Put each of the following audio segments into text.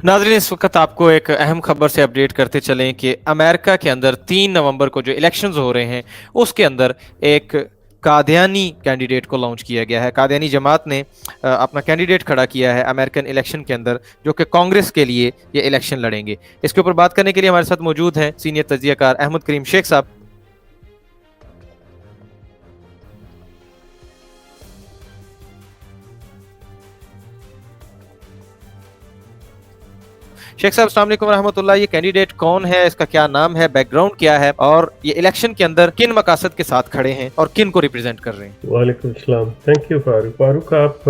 नाज़रीन, इस वक्त आपको एक अहम खबर से अपडेट करते चलें कि अमेरिका के अंदर 3 नवंबर को जो इलेक्शंस हो रहे हैं उसके अंदर एक कादियानी कैंडिडेट को लॉन्च किया गया है। कादियानी जमात ने अपना कैंडिडेट खड़ा किया है अमेरिकन इलेक्शन के अंदर, जो कि कांग्रेस के लिए ये इलेक्शन लड़ेंगे। इसके ऊपर बात करने के लिए हमारे साथ मौजूद हैं सीनियर तज्जियाकार अहमद करीम शेख साहब। शेख साहब, अस्सलाम वालेकुम रहमतुल्लाह। ये कैंडिडेट कौन है, इसका क्या नाम है, बैकग्राउंड क्या है, और ये इलेक्शन के अंदर किन मकासद के साथ खड़े हैं और किन को रिप्रेजेंट कर रहे हैं? वालेकुम सलाम। Thank you Farooq. आप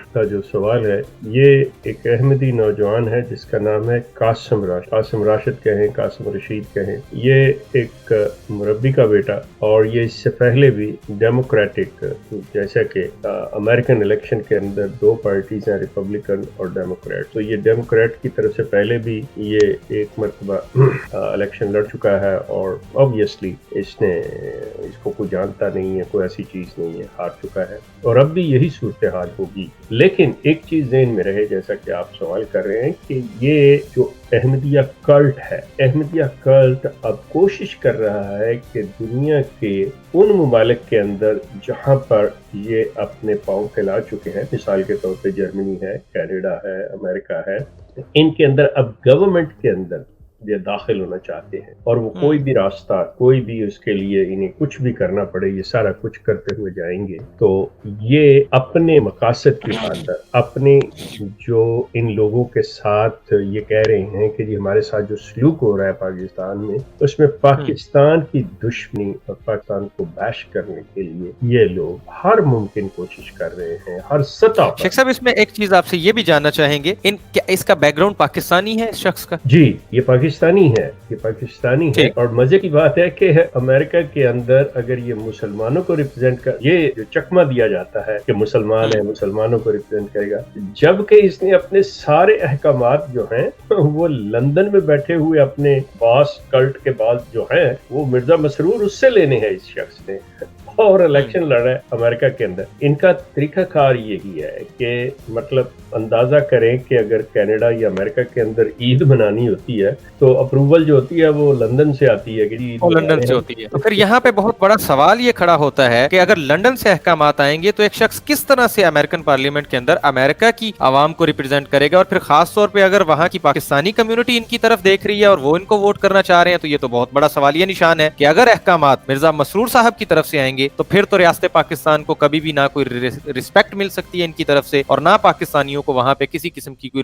का जो सवाल है, ये एक अहमदी नौजवान है जिसका नाम है कासिम राशिद कहें, कासिम रशीद कहें। ये एक मुरब्बी का बेटा, और ये इससे पहले भी डेमोक्रेटिक, जैसा कि अमेरिकन इलेक्शन के अंदर दो पार्टीज हैं, रिपब्लिकन और डेमोक्रेट, तो ये डेमोक्रेट की तरफ से पहले भी ये एक मरतबा इलेक्शन लड़ चुका है, और ऑब्वियसली इसको कोई जानता नहीं है, कोई ऐसी चीज नहीं है, हार चुका है, और अब भी यही सूरत हाल होगी। लेकिन एक चीज ज़हन में रहे, जैसा कि आप सवाल कर रहे हैं, कि ये जो अहमदिया कल्ट है, अहमदिया कल्ट अब कोशिश कर रहा है कि दुनिया के उन मुमालिक के अंदर जहां पर ये अपने पांव फैला चुके हैं, मिसाल के तौर पे जर्मनी है, कनाडा है, अमेरिका है, इनके अंदर अब गवर्नमेंट के अंदर ये दाखिल होना चाहते हैं, और वो कोई भी रास्ता, कोई भी उसके लिए इन्हें कुछ भी करना पड़े, ये सारा कुछ करते हुए जाएंगे। तो ये अपने मकासद की खातिर, अपने जो इन लोगों के साथ ये कह रहे हैं कि जी हमारे साथ जो सलूक हो रहा है पाकिस्तान में, उसमें पाकिस्तान की दुश्मनी और पाकिस्तान को बैश करने के लिए ये लोग हर मुमकिन कोशिश कर रहे हैं, हर सतह पर। शेख साहब, इसमें एक चीज आपसे ये भी जानना चाहेंगे, क्या इसका बैकग्राउंड पाकिस्तानी है इस शख्स का? जी, ये पाकिस्तानी है, और मजे की बात है कि अमेरिका के अंदर अगर ये मुसलमानों को रिप्रेजेंट कर, ये जो चकमा दिया जाता है कि मुसलमान है, मुसलमानों को रिप्रेजेंट करेगा, जबकि इसने अपने सारे अहकामात जो हैं वो लंदन में बैठे हुए अपने बॉस कल्ट के बाद जो हैं, वो मिर्जा मसरूर, उससे लेने हैं इस शख्स ने, और इलेक्शन लड़ रहा है अमेरिका के अंदर। इनका तरीकाकार यही है कि मतलब अंदाजा करें कि अगर कनाडा या अमेरिका के अंदर ईद मनानी होती है तो अप्रूवल जो होती है वो लंदन से आती है, कि ईद लंदन से होती है। तो फिर यहाँ पे बहुत बड़ा सवाल ये खड़ा होता है कि अगर लंदन से अहकामात आएंगे तो एक शख्स किस तरह से अमेरिकन पार्लियामेंट के अंदर अमेरिका की आवाम को रिप्रेजेंट करेगा, और फिर खास तौर पे अगर वहाँ की पाकिस्तानी कम्युनिटी इनकी तरफ देख रही है और वो इनको वोट करना चाह रहे हैं, तो ये तो बहुत बड़ा सवालिया निशान है कि अगर अहकामात मिर्जा मसरूर साहब की तरफ से आएंगे तो फिर तो रियासत पाकिस्तान को कभी भी ना कोई रिस्पेक्ट मिल सकती है इनकी तरफ से, और ना पाकिस्तानियों को वहां पे किसी किस्म की कोई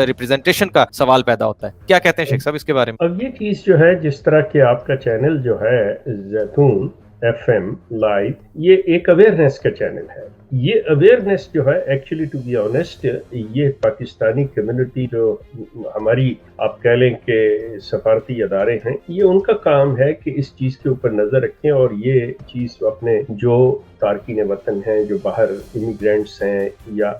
रिप्रेजेंटेशन का सवाल पैदा होता है। क्या कहते हैं शेख साहब इसके बारे में? अब ये चीज जो है, जिस तरह के आपका चैनल जो है जैतून FM लाइव, ये एक अवेयरनेस का चैनल है। ये अवेयरनेस जो है, एक्चुअली टू बी ऑनेस्ट, ये पाकिस्तानी कम्युनिटी जो हमारी आप कह लें कि सफारती अदारे हैं, ये उनका काम है कि इस चीज़ के ऊपर नज़र रखें, और ये चीज़ अपने जो तारकीन वतन हैं, जो बाहर इमिग्रेंट्स हैं, या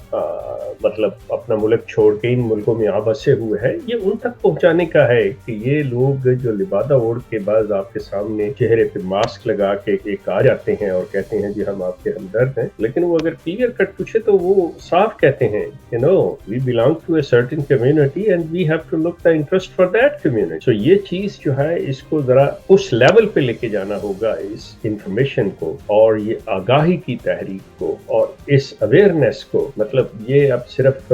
मतलब अपना मुल्क छोड़ के इन मुल्कों में आ बसे हुए हैं, ये उन तक पहुंचाने का है कि ये लोग जो लिबादा ओढ़ के बाद आपके सामने चेहरे पे मास्क लगा के एक आ जाते हैं और कहते हैं जी हम आपके हमदर्द हैं, लेकिन वो अगर क्लियर कट पूछे तो वो साफ कहते हैं कि no, we belong to a certain community and we have to look the interest for that community. So ये चीज जो है, इसको जरा उस लेवल पे लेके जाना होगा, इस इंफॉर्मेशन को, और ये आगाही की तहरीक को, और इस अवेयरनेस को। मतलब ये अब सिर्फ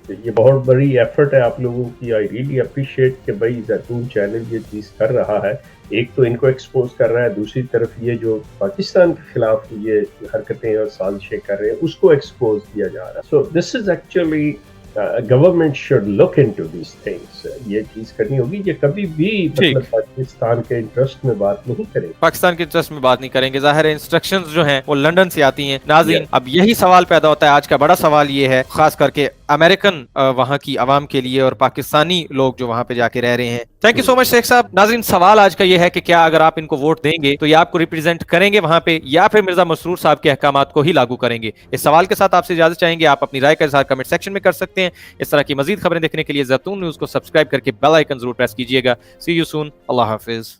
ये बहुत बड़ी एफर्ट है आप लोगों की। आई रियली अप्रिशिएट कि भाई जैतून चैनल ये चीज कर रहा है। एक तो इनको एक्सपोज कर रहा है, दूसरी तरफ ये जो पाकिस्तान के खिलाफ ये हरकतें और साजिशें कर रहे हैं उसको एक्सपोज किया जा रहा है। So this is actually government should look into these things. ये चीज करनी होगी। ये कभी भी मतलब पाकिस्तान के इंटरेस्ट में बात नहीं करेंगे, पाकिस्तान के इंटरेस्ट में बात नहीं करेंगे। जाहिर है इंस्ट्रक्शंस जो हैं वो लंदन से आती हैं। नाज़रीन, अब यही सवाल पैदा होता है, आज का बड़ा सवाल ये है, खास करके अमेरिकन वहाँ की आवाम के लिए और पाकिस्तानी लोग जो वहाँ पे जाके रह रहे हैं। Thank you so much Sheikh साहब। नाज़रीन, सवाल आज का ये है कि क्या अगर आप इनको वोट देंगे तो ये आपको रिप्रेजेंट करेंगे वहाँ पे, या फिर मिर्जा मसरूर साहब के अहकामात को ही लागू करेंगे? इस सवाल के साथ आपसे इजाजत चाहेंगे। आप अपनी राय का इज़हार कमेंट सेक्शन में कर सकते हैं। इस तरह की मजीद खबरें देखने के लिए ज़ैतून न्यूज़ को सब्सक्राइब करके बेल आइकन जरूर प्रेस कीजिएगा। सी यू सून। Allah Hafiz.